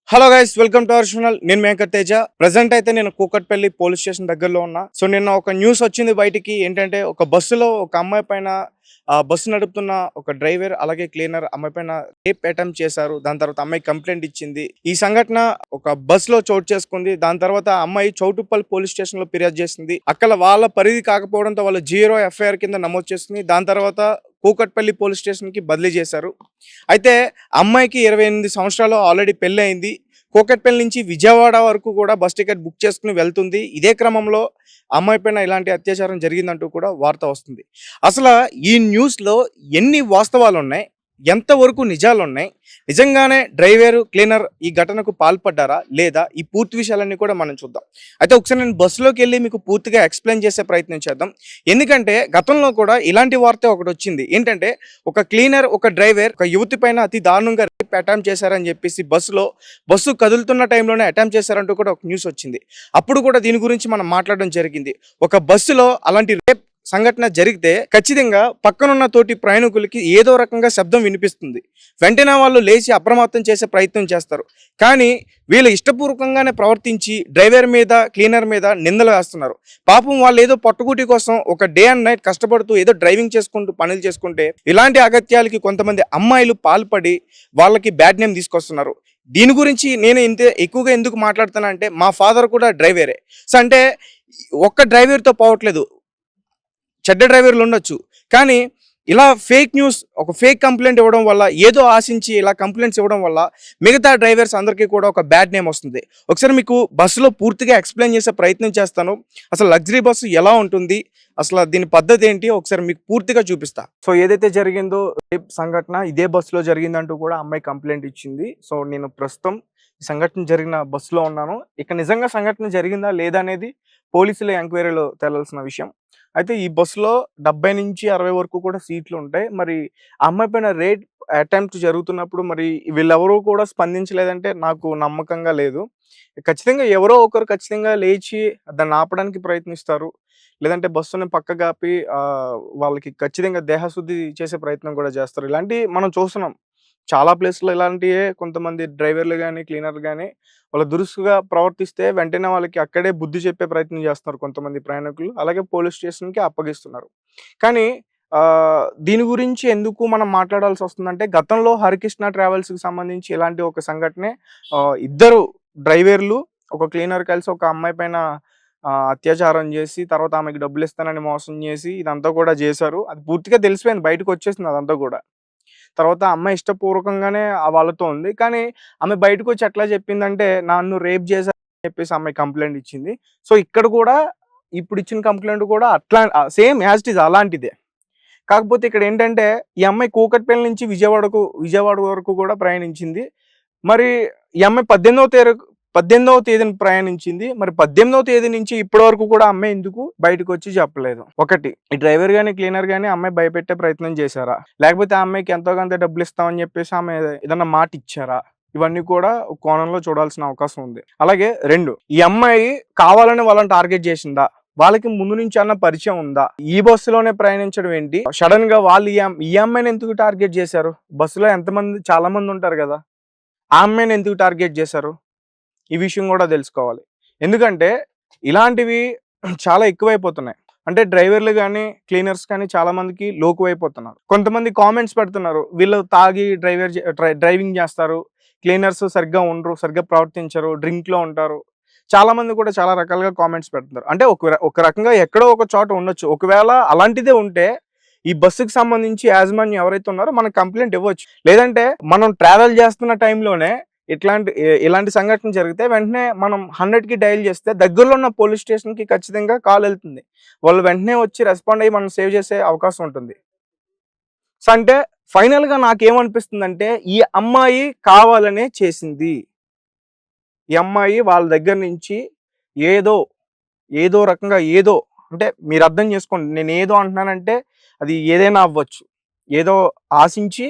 Hello guys, welcome to our channel. నేను maker Teja. Present అయితే నేను కూకట్పల్లి పోలీస్ స్టేషన్ దగ్గరలో ఉన్నా. సో నిన్న ఒక న్యూస్ వచ్చింది బయటికి. ఏంటంటే ఒక బస్సులో ఒక అమ్మాయి పైన బస్సు నడుపుతున్న ఒక డ్రైవర్ అలాగే క్లీనర్ అమ్మాయి పైన రేప్ అటెంప్ట్ చేశారు. దాని తర్వాత అమ్మాయి కంప్లైంట్ ఇచ్చింది. ఈ సంఘటన ఒక బస్సులో చోటు చేసుకుంది. దాని తర్వాత అమ్మాయి చౌటుప్పల్ పోలీస్ స్టేషన్ లో ఫిర్యాదు చేసింది. అక్కడ వాళ్ళ పరిధి కాకపోవడంతో వాళ్ళు 0 ఎఫ్ఐఆర్ కింద నమోదు చేసుకుంది. దాని తర్వాత కూకట్పల్లి పోలీస్ స్టేషన్ కి బదిలీ చేశారు. అయితే అమ్మాయికి 28 సంవత్సరాలు, ఆల్రెడీ పెళ్లి అయింది. కూకట్పల్లి నుంచి విజయవాడ వరకు కూడా బస్ టికెట్ బుక్ చేసుకుని వెళ్తుంది. ఇదే క్రమంలో అమ్మాయి పైన ఇలాంటి అత్యాచారం జరిగిందంటూ కూడా వార్త వస్తుంది. అసలు ఈ న్యూస్లో ఎన్ని వాస్తవాలు ఉన్నాయి, ఎంతవరకు నిజాలు ఉన్నాయి, నిజంగానే డ్రైవరు క్లీనర్ ఈ ఘటనకు పాల్పడ్డారా లేదా, ఈ పూర్తి విషయాలన్నీ కూడా మనం చూద్దాం. అయితే ఒకసారి నేను బస్సులోకి వెళ్ళి మీకు పూర్తిగా ఎక్స్ప్లెయిన్ చేసే ప్రయత్నం చేద్దాం. ఎందుకంటే గతంలో కూడా ఇలాంటి వార్త ఒకటి వచ్చింది. ఏంటంటే ఒక క్లీనర్ ఒక డ్రైవర్ ఒక యువతి పైన అతి దారుణంగా రేప్ అటెంప్ట్ చేశారని చెప్పేసి బస్సు కదులుతున్న టైంలోనే అటెంప్ట్ చేశారంటూ కూడా ఒక న్యూస్ వచ్చింది. అప్పుడు కూడా దీని గురించి మనం మాట్లాడడం జరిగింది. ఒక బస్సులో అలాంటి రేప్ సంఘటన జరిగితే ఖచ్చితంగా పక్కనున్న తోటి ప్రయాణికులకి ఏదో రకంగా శబ్దం వినిపిస్తుంది. వెంటనే వాళ్ళు లేచి అప్రమత్తం చేసే ప్రయత్నం చేస్తారు. కానీ వీళ్ళు ఇష్టపూర్వకంగానే ప్రవర్తించి డ్రైవర్ మీద క్లీనర్ మీద నిందలు వేస్తున్నారు. పాపం వాళ్ళు ఏదో పొట్టకూటి కోసం ఒక డే అండ్ నైట్ కష్టపడుతూ ఏదో డ్రైవింగ్ చేసుకుంటూ పనులు చేసుకుంటే ఇలాంటి అగత్యాలకి కొంతమంది అమ్మాయిలు పాల్పడి వాళ్ళకి బ్యాడ్ నేమ్ తీసుకొస్తున్నారు. దీని గురించి నేను ఎక్కువగా ఎందుకు మాట్లాడుతున్నా అంటే మా ఫాదర్ కూడా డ్రైవరే. సో అంటే ఒక్క డ్రైవర్తో పోవట్లేదు, చెడ్డ డ్రైవర్లు ఉండొచ్చు. కానీ ఇలా ఫేక్ న్యూస్, ఒక ఫేక్ కంప్లైంట్ ఇవ్వడం వల్ల, ఏదో ఆశించి ఇలా కంప్లైంట్స్ ఇవ్వడం వల్ల మిగతా డ్రైవర్స్ అందరికీ కూడా ఒక బ్యాడ్ నేమ్ వస్తుంది. ఒకసారి మీకు బస్సులో పూర్తిగా ఎక్స్ప్లెయిన్ చేసే ప్రయత్నం చేస్తాను. అసలు లగ్జరీ బస్సు ఎలా ఉంటుంది, అసలు దీని పద్ధతి ఏంటి, ఒకసారి మీకు పూర్తిగా చూపిస్తా. సో ఏదైతే జరిగిందో రేప్ సంఘటన ఇదే బస్సులో జరిగిందంటూ కూడా అమ్మాయి కంప్లైంట్ ఇచ్చింది. సో నేను ప్రస్తుతం ఈ సంఘటన జరిగిన బస్సులో ఉన్నాను. ఇక నిజంగా సంఘటన జరిగిందా లేదా అనేది పోలీసుల ఎంక్వైరీలో తేలాల్సిన విషయం. అయితే ఈ బస్సులో 70 నుంచి 60 వరకు కూడా సీట్లు ఉంటాయి. మరి ఆ అమ్మాయి పైన రేప్ అటెంప్ట్ జరుగుతున్నప్పుడు మరి వీళ్ళెవరూ కూడా స్పందించలేదంటే నాకు నమ్మకంగా లేదు. ఖచ్చితంగా ఎవరో ఒకరు ఖచ్చితంగా లేచి దాన్ని ఆపడానికి ప్రయత్నిస్తారు. లేదంటే బస్సుని పక్కగాపి వాళ్ళకి ఖచ్చితంగా దేహశుద్ధి చేసే ప్రయత్నం కూడా చేస్తారు. ఇలాంటివి మనం చూస్తున్నాం చాలా ప్లేస్‌లో. ఇలాంటియే కొంతమంది డ్రైవర్లు గానీ, క్లీనర్లు గానీ వాళ్ళు దురుసుగా ప్రవర్తిస్తే వెంటనే వాళ్ళకి అక్కడే బుద్ధి చెప్పే ప్రయత్నం చేస్తున్నారు కొంతమంది ప్రయాణికులు. అలాగే పోలీస్ స్టేషన్‌కి అప్పగిస్తున్నారు. కానీ దీని గురించి ఎందుకు మనం మాట్లాడాల్సి వస్తుందంటే గతంలో హరికృష్ణ ట్రావెల్స్‌కి సంబంధించి ఇలాంటి ఒక సంఘటనే. ఇద్దరు డ్రైవర్లు ఒక క్లీనర్ కలిసి ఒక అమ్మాయి పైన అత్యాచారం చేసి తర్వాత ఆమెకి డబ్బులిస్తానని మోసం చేసి ఇదంతా కూడా చేశారు. అది పూర్తిగా తెలిసిపోయింది, బయటకొచ్చేసింది అదంతా కూడా. తర్వాత అమ్మాయి ఇష్టపూర్వకంగానే వాళ్ళతో ఉంది. కానీ ఆమె బయటకొచ్చి ఎట్లా చెప్పిందంటే నన్ను రేప్ చేశారని చెప్పేసి అమ్మాయి కంప్లైంట్ ఇచ్చింది. సో ఇక్కడ కూడా ఇప్పుడు ఇచ్చిన కంప్లైంట్ కూడా అట్లా సేమ్ యాజ్ ఇట్ ఈజ్ అలాంటిదే. కాకపోతే ఇక్కడ ఏంటంటే ఈ అమ్మాయి కూకట్పల్లి నుంచి విజయవాడ వరకు కూడా ప్రయాణించింది. మరి ఈ అమ్మాయి 18వ తేదీన ప్రయాణించింది. మరి 18వ తేదీ నుంచి ఇప్పటి వరకు కూడా అమ్మాయి ఎందుకు బయటకు వచ్చి చెప్పలేదు? ఒకటి, ఈ డ్రైవర్ గానీ క్లీనర్ గానీ అమ్మాయి భయపెట్టే ప్రయత్నం చేశారా? లేకపోతే ఆ అమ్మాయికి ఎంతో కొంత డబ్బులు ఇస్తామని చెప్పేసి ఆమె ఏదన్నా మాట ఇచ్చారా? ఇవన్నీ కూడా ఒక కోణంలో చూడాల్సిన అవకాశం ఉంది. అలాగే 2, ఈ అమ్మాయి కావాలని వాళ్ళని టార్గెట్ చేసిందా? వాళ్ళకి ముందు నుంచి అన్న పరిచయం ఉందా? ఈ బస్సులోనే ప్రయాణించడం ఏంటి? సడన్ గా వాళ్ళు ఈ అమ్మాయిని ఎందుకు టార్గెట్ చేశారు? బస్సులో చాలా మంది ఉంటారు కదా, ఆ అమ్మాయిని ఎందుకు టార్గెట్ చేశారు? ఈ విషయం కూడా తెలుసుకోవాలి. ఎందుకంటే ఇలాంటివి చాలా ఎక్కువైపోతున్నాయి. అంటే డ్రైవర్లు కానీ క్లీనర్స్ కానీ చాలా మందికి లోకువైపోతున్నారు. కొంతమంది కామెంట్స్ పెడుతున్నారు, వీళ్ళు తాగి డ్రైవింగ్ చేస్తారు, క్లీనర్స్ సరిగ్గా ఉండరు, సరిగ్గా ప్రవర్తించరు, డ్రింక్లో ఉంటారు. చాలా మంది కూడా చాలా రకాలుగా కామెంట్స్ పెడుతున్నారు. అంటే ఒక రకంగా ఎక్కడో ఒక చోట ఉండొచ్చు. ఒకవేళ అలాంటిదే ఉంటే ఈ బస్సుకి సంబంధించి యాజమాన్యం ఎవరైతే ఉన్నారో మనకు కంప్లైంట్ ఇవ్వచ్చు. లేదంటే మనం ట్రావెల్ చేస్తున్న టైంలోనే ఇలాంటి సంఘటన జరిగితే వెంటనే మనం 100కి డయల్ చేస్తే దగ్గరలో ఉన్న పోలీస్ స్టేషన్కి ఖచ్చితంగా కాల్ వెళ్తుంది. వాళ్ళు వెంటనే వచ్చి రెస్పాండ్ అయ్యి మనం సేవ్ చేసే అవకాశం ఉంటుంది. సో అంటే ఫైనల్గా నాకేమనిపిస్తుందంటే ఈ అమ్మాయి కావాలనే చేసింది. ఈ అమ్మాయి వాళ్ళ దగ్గర నుంచి ఏదో రకంగా అంటే మీరు అర్థం చేసుకోండి, నేను ఏదో అంటున్నానంటే అది ఏదైనా అవ్వచ్చు. ఏదో ఆశించి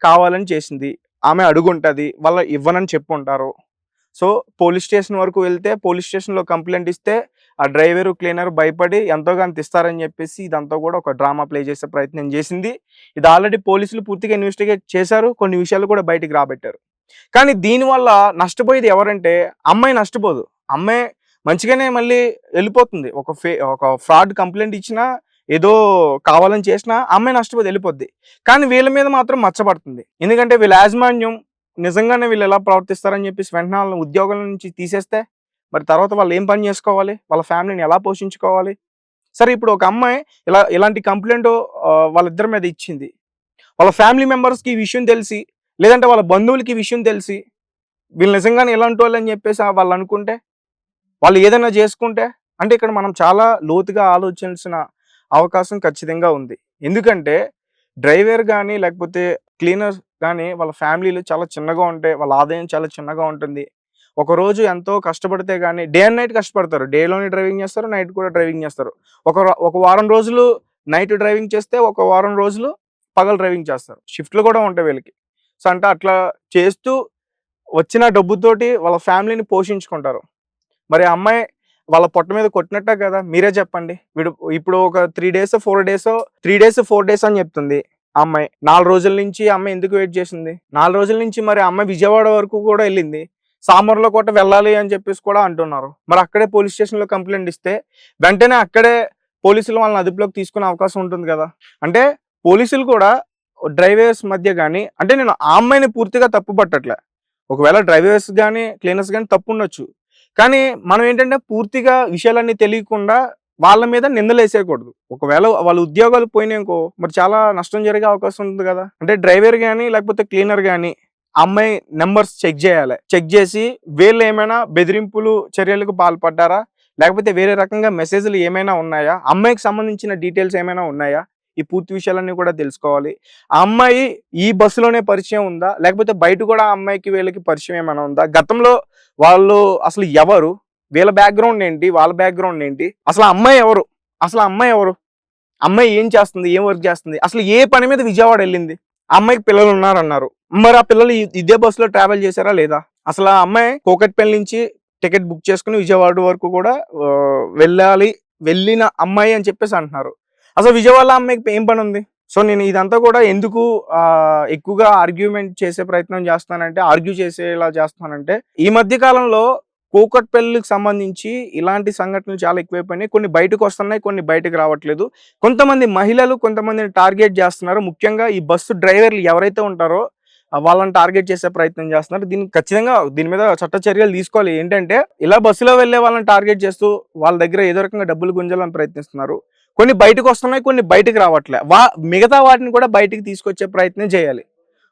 కావాలని చేసింది. ఆమె అడుగుంటుంది, వాళ్ళు ఇవ్వనని చెప్పుంటారు. సో పోలీస్ స్టేషన్ వరకు వెళ్తే పోలీస్ స్టేషన్లో కంప్లైంట్ ఇస్తే ఆ డ్రైవరు క్లీనర్ భయపడి ఎంతో కొంత ఇస్తారని చెప్పేసి ఇదంతా కూడా ఒక డ్రామా ప్లే చేసే ప్రయత్నం చేసింది. ఇది ఆల్రెడీ పోలీసులు పూర్తిగా ఇన్వెస్టిగేట్ చేశారు, కొన్ని విషయాలు కూడా బయటికి రాబట్టారు. కానీ దీనివల్ల నష్టపోయేది ఎవరంటే అమ్మాయి నష్టపోదు. అమ్మాయి మంచిగానే మళ్ళీ వెళ్ళిపోతుంది. ఒక ఫ్రాడ్ కంప్లైంట్ ఇచ్చినా, ఏదో కావాలని చేసినా అమ్మాయి నష్టపోదు, వెళ్ళిపోద్ది. కానీ వీళ్ళ మీద మాత్రం మచ్చబడుతుంది. ఎందుకంటే వీళ్ళ యాజమాన్యం నిజంగానే వీళ్ళు ఎలా ప్రవర్తిస్తారని చెప్పేసి వెంటనే వాళ్ళని ఉద్యోగాల నుంచి తీసేస్తే మరి తర్వాత వాళ్ళు ఏం పని చేసుకోవాలి? వాళ్ళ ఫ్యామిలీని ఎలా పోషించుకోవాలి? సరే, ఇప్పుడు ఒక అమ్మాయి ఇలాంటి కంప్లైంట్ వాళ్ళిద్దరి మీద ఇచ్చింది. వాళ్ళ ఫ్యామిలీ మెంబర్స్‌కి ఈ విషయం తెలిసి, లేదంటే వాళ్ళ బంధువులకి ఈ విషయం తెలిసి, వీళ్ళు నిజంగానే ఇలాంటి వాళ్ళని చెప్పేసి వాళ్ళు అనుకుంటే, వాళ్ళు ఏదైనా చేసుకుంటే, అంటే ఇక్కడ మనం చాలా లోతుగా ఆలోచించాల్సిన అవకాశం ఖచ్చితంగా ఉంది. ఎందుకంటే డ్రైవర్ కానీ, లేకపోతే క్లీనర్స్ కానీ వాళ్ళ ఫ్యామిలీలు చాలా చిన్నగా ఉంటాయి. వాళ్ళ ఆదాయం చాలా చిన్నగా ఉంటుంది. ఒకరోజు ఎంతో కష్టపడితే కానీ డే అండ్ నైట్ కష్టపడతారు. డేలోనే డ్రైవింగ్ చేస్తారు, నైట్ కూడా డ్రైవింగ్ చేస్తారు. ఒక వారం రోజులు నైట్ డ్రైవింగ్ చేస్తే, ఒక వారం రోజులు పగలు డ్రైవింగ్ చేస్తారు. షిఫ్ట్లు కూడా ఉంటాయి వీళ్ళకి. సో అంటే అట్లా చేస్తూ వచ్చిన డబ్బుతోటి వాళ్ళ ఫ్యామిలీని పోషించుకుంటారు. మరి ఆ అమ్మాయి వాళ్ళ పొట్ట మీద కొట్టినట్టే కదా, మీరే చెప్పండి. ఇప్పుడు ఒక 3 డేస్ 4 డేస్ 3 డేస్ 4 డేస్ అని చెప్తుంది ఆ అమ్మాయి. 4 రోజుల నుంచి ఆ అమ్మాయి ఎందుకు వెయిట్ చేసింది? 4 రోజుల నుంచి మరి ఆ అమ్మాయి విజయవాడ వరకు కూడా వెళ్ళింది. సామర్లో కూడా వెళ్ళాలి అని చెప్పేసి కూడా అంటున్నారు. మరి అక్కడే పోలీస్ స్టేషన్లో కంప్లైంట్ ఇస్తే వెంటనే అక్కడే పోలీసులు వాళ్ళని అదుపులోకి తీసుకునే అవకాశం ఉంటుంది కదా. అంటే పోలీసులు కూడా డ్రైవర్స్ మధ్య కానీ, అంటే నేను ఆ అమ్మాయిని పూర్తిగా తప్పు పట్టట్లే. ఒకవేళ డ్రైవర్స్ కానీ క్లీనర్స్ కానీ తప్పు ఉండొచ్చు. కానీ మనం ఏంటంటే పూర్తిగా విషయాలన్నీ తెలియకుండా వాళ్ళ మీద నిందలేసేయకూడదు. ఒకవేళ వాళ్ళ ఉద్యోగాలు పోయినాయనుకో మరి చాలా నష్టం జరిగే అవకాశం ఉంది కదా. అంటే డ్రైవర్ కానీ లేకపోతే క్లీనర్ కానీ అమ్మాయి నెంబర్స్ చెక్ చేయాలి. చెక్ చేసి వీళ్ళు ఏమైనా బెదిరింపులు చర్యలకు పాల్పడ్డారా, లేకపోతే వేరే రకంగా మెసేజ్లు ఏమైనా ఉన్నాయా, అమ్మాయికి సంబంధించిన డీటెయిల్స్ ఏమైనా ఉన్నాయా, ఈ పూర్తి విషయాలన్నీ కూడా తెలుసుకోవాలి. ఆ అమ్మాయి ఈ బస్సులోనే పరిచయం ఉందా, లేకపోతే బయట కూడా ఆ అమ్మాయికి వీళ్ళకి పరిచయం ఏమైనా ఉందా, గతంలో వాళ్ళు అసలు ఎవరు, వీళ్ళ బ్యాక్గ్రౌండ్ ఏంటి, వాళ్ళ బ్యాక్గ్రౌండ్ ఏంటి, అసలు అమ్మాయి ఎవరు, అమ్మాయి ఏం చేస్తుంది, ఏం వర్క్ చేస్తుంది, అసలు ఏ పని మీద విజయవాడ వెళ్ళింది, అమ్మాయికి పిల్లలు ఉన్నారన్నారు, మరి ఆ పిల్లలు ఇదే బస్సులో ట్రావెల్ చేశారా లేదా, అసలు ఆ అమ్మాయి కూకట్పల్లి నుంచి టికెట్ బుక్ చేసుకుని విజయవాడ వరకు కూడా వెళ్ళిన అమ్మాయి అని చెప్పేసి అంటున్నారు. అసలు విజయవాడలో అమ్మాయికి ఏం పని ఉంది? సో నేను ఇదంతా కూడా ఎందుకు ఎక్కువగా ఆర్గ్యుమెంట్ చేసే ప్రయత్నం చేస్తానంటే, ఆర్గ్యూ చేసేలా చేస్తానంటే, ఈ మధ్య కాలంలో కూకట్పల్లికి సంబంధించి ఇలాంటి సంఘటనలు చాలా ఎక్కువైపోయినాయి. కొన్ని బయటకు వస్తున్నాయి, కొన్ని బయటకు రావట్లేదు. కొంతమంది మహిళలు కొంతమందిని టార్గెట్ చేస్తున్నారు. ముఖ్యంగా ఈ బస్సు డ్రైవర్లు ఎవరైతే ఉంటారో వాళ్ళని టార్గెట్ చేసే ప్రయత్నం చేస్తున్నారు. ఖచ్చితంగా దీని మీద చట్ట చర్యలు తీసుకోవాలి. ఏంటంటే ఇలా బస్సులో వెళ్ళే వాళ్ళని టార్గెట్ చేస్తూ వాళ్ళ దగ్గర ఏదో రకంగా డబ్బులు గుంజాలని ప్రయత్నిస్తున్నారు. కొన్ని బయటకు వస్తున్నాయి, కొన్ని బయటకు రావట్లే. మిగతా వాటిని కూడా బయటికి తీసుకొచ్చే ప్రయత్నం చేయాలి.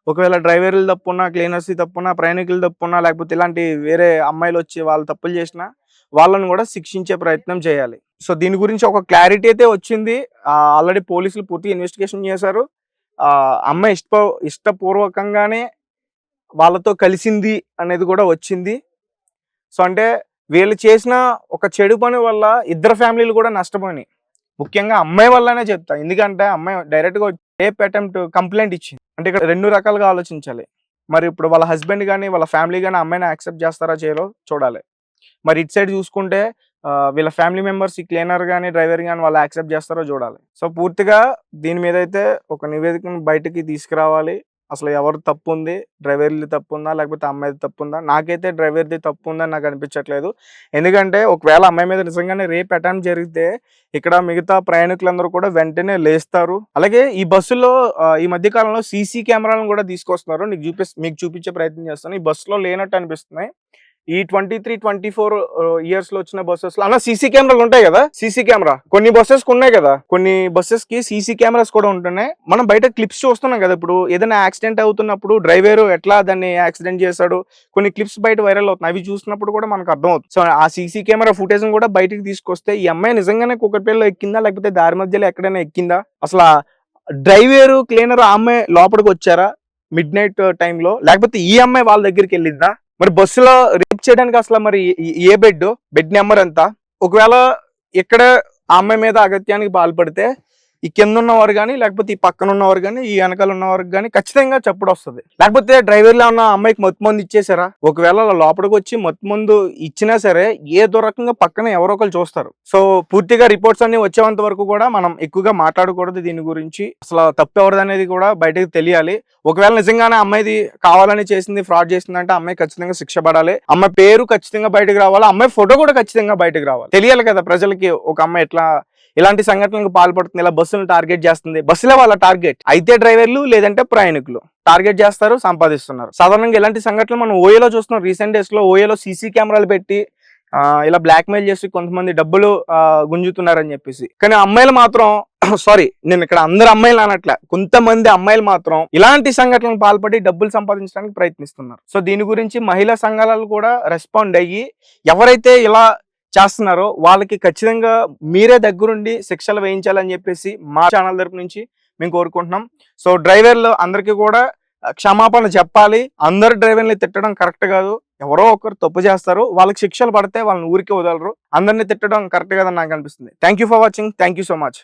ఒకవేళ డ్రైవర్లు తప్పున్నా, క్లీనర్స్ తప్పున్నా, ప్రయాణికులు తప్పున్నా, లేకపోతే ఇలాంటి వేరే అమ్మాయిలు వచ్చి వాళ్ళు తప్పులు చేసినా వాళ్ళని కూడా శిక్షించే ప్రయత్నం చేయాలి. సో దీని గురించి ఒక క్లారిటీ అయితే వచ్చింది. ఆల్రెడీ పోలీసులు పూర్తిగా ఇన్వెస్టిగేషన్ చేశారు. అమ్మాయి ఇష్టపూర్వకంగానే వాళ్ళతో కలిసింది అనేది కూడా వచ్చింది. సో అంటే వీళ్ళు చేసిన ఒక చెడు పని వల్ల ఇద్దరు ఫ్యామిలీలు కూడా నష్టపోయినాయి. ముఖ్యంగా అమ్మాయి వల్లనే చెప్తా. ఎందుకంటే అమ్మాయి డైరెక్ట్గా రేప్ అటెంప్ట్ కంప్లైంట్ ఇచ్చింది. అంటే ఇక్కడ 2 రకాలుగా ఆలోచించాలి. మరి ఇప్పుడు వాళ్ళ హస్బెండ్ కానీ వాళ్ళ ఫ్యామిలీ కానీ అమ్మాయిని యాక్సెప్ట్ చేస్తారా చేయరో చూడాలి. మరి ఇటు సైడ్ చూసుకుంటే వీళ్ళ ఫ్యామిలీ మెంబర్స్, ఈ క్లీనర్ కానీ డ్రైవర్ కానీ వాళ్ళు యాక్సెప్ట్ చేస్తారో చూడాలి. సో పూర్తిగా దీని మీద అయితే ఒక నివేదికను బయటికి తీసుకురావాలి. అసలు ఎవరు తప్పు ఉంది, డ్రైవర్ది తప్పు ఉందా లేకపోతే అమ్మాయిది తప్పు ఉందా? నాకైతే డ్రైవర్ది తప్పు ఉందని నాకు అనిపించట్లేదు. ఎందుకంటే ఒకవేళ అమ్మాయి మీద నిజంగానే రేప్ అటెంప్ట్ జరిగితే ఇక్కడ మిగతా ప్రయాణికులందరూ కూడా వెంటనే లేస్తారు. అలాగే ఈ బస్సులో ఈ మధ్య కాలంలో సీసీ కెమెరాలను కూడా తీసుకొస్తున్నారు. మీకు చూపించే ప్రయత్నం చేస్తాను. ఈ బస్సులో లేనట్టు అనిపిస్తున్నాయి. ఈ 23, 24 ఇయర్స్ లో వచ్చిన బస్సెస్ లో అలా సీసీ కెమెరాలు ఉంటాయి కదా. సీసీ కెమెరా కొన్ని బస్సెస్ కి ఉన్నాయి కదా, కొన్ని బస్సెస్ కి సీసీ కెమెరాస్ కూడా ఉంటున్నాయి. మనం బయట క్లిప్స్ చూస్తున్నాం కదా. ఇప్పుడు ఏదైనా యాక్సిడెంట్ అవుతున్నప్పుడు డ్రైవర్ ఎట్లా దాన్ని యాక్సిడెంట్ చేశాడు, కొన్ని క్లిప్స్ బయట వైరల్ అవుతున్నాయి. అవి చూసినప్పుడు కూడా మనకు అర్థం అవుతుంది. సో ఆ సీసీ కెమెరా ఫుటేజ్ కూడా బయటకు తీసుకొస్తే ఈ అమ్మాయి నిజంగానే కూకట్పల్లిలో ఎక్కిందా లేకపోతే దారి మధ్యలో ఎక్కడైనా ఎక్కిందా, అసలు డ్రైవర్ క్లీనర్ ఆ అమ్మాయి లోపలికి వచ్చారా మిడ్ నైట్ టైంలో, లేకపోతే ఈ అమ్మాయి వాళ్ళ దగ్గరికి వెళ్ళిందా? మరి బస్సులో రేప్ చేయడానికి అసలు మరి ఏ బెడ్ నెంబర్ ఎంత? ఒకవేళ ఇక్కడ ఆ అమ్మాయి మీద అగత్యానికి పాల్పడితే ఈ కింద ఉన్నవారు కానీ లేకపోతే ఈ పక్కన ఉన్నవారు కానీ ఈ వెనకాల ఉన్నవారు కానీ ఖచ్చితంగా చప్పుడు వస్తుంది. లేకపోతే డ్రైవర్లో ఉన్న అమ్మాయికి మత్తు మందు ఇచ్చేసారా, ఒకవేళ అలా లోపలికి వచ్చి మత్తు మందు ఇచ్చినా సరే ఏదో రకంగా పక్కన ఎవరో ఒకరు చూస్తారు. సో పూర్తిగా రిపోర్ట్స్ అన్ని వచ్చేంత వరకు కూడా మనం ఎక్కువగా మాట్లాడకూడదు దీని గురించి. అసలు తప్పు ఎవరిది అనేది కూడా బయటకు తెలియాలి. ఒకవేళ నిజంగానే అమ్మాయిది కావాలని చేసింది, ఫ్రాడ్ చేసిందంటే అమ్మాయి ఖచ్చితంగా శిక్ష పడాలి. అమ్మాయి పేరు ఖచ్చితంగా బయటకు రావాలి, అమ్మాయి ఫోటో కూడా ఖచ్చితంగా బయటకు రావాలి. తెలియాలి కదా ప్రజలకి ఒక అమ్మాయి ఎట్లా ఇలాంటి సంఘటనలకు పాల్పడుతుంది, ఇలా బస్సులను టార్గెట్ చేస్తుంది. బస్సులే వాళ్ళ టార్గెట్, అయితే డ్రైవర్లు లేదంటే ప్రయాణికులు టార్గెట్ చేస్తారు, సంపాదిస్తున్నారు. సాధారణంగా ఇలాంటి సంఘటనలు మనం ఓయోలో చూస్తున్నాం. రీసెంట్ డేస్ లో ఓయోలో సీసీ కెమెరాలు పెట్టి ఇలా బ్లాక్ మెయిల్ చేసి కొంతమంది డబ్బులు గుంజుతున్నారని చెప్పేసి. కానీ అమ్మాయిలు మాత్రం సారీ, నేను ఇక్కడ అందరు అమ్మాయిలు అనట్లే, కొంతమంది అమ్మాయిలు మాత్రం ఇలాంటి సంఘటనలకు పాల్పడి డబ్బులు సంపాదించడానికి ప్రయత్నిస్తున్నారు. సో దీని గురించి మహిళా సంఘాలు కూడా రెస్పాండ్ అయ్యి ఎవరైతే ఇలా చేస్తున్నారో వాళ్ళకి ఖచ్చితంగా మీరే దగ్గరుండి శిక్షలు వేయించాలని చెప్పేసి మా ఛానల్ తరపు నుంచి మేము కోరుకుంటున్నాం. సో డ్రైవర్లు అందరికీ కూడా క్షమాపణ చెప్పాలి. అందరు డ్రైవర్ని తిట్టడం కరెక్ట్ కాదు. ఎవరో ఒకరు తప్పు చేస్తారు, వాళ్ళకి శిక్షలు పడితే వాళ్ళని ఊరికే వదలరు. అందరినీ తిట్టడం కరెక్ట్ కాదని నాకు అనిపిస్తుంది. Thank you for watching. Thank you so much.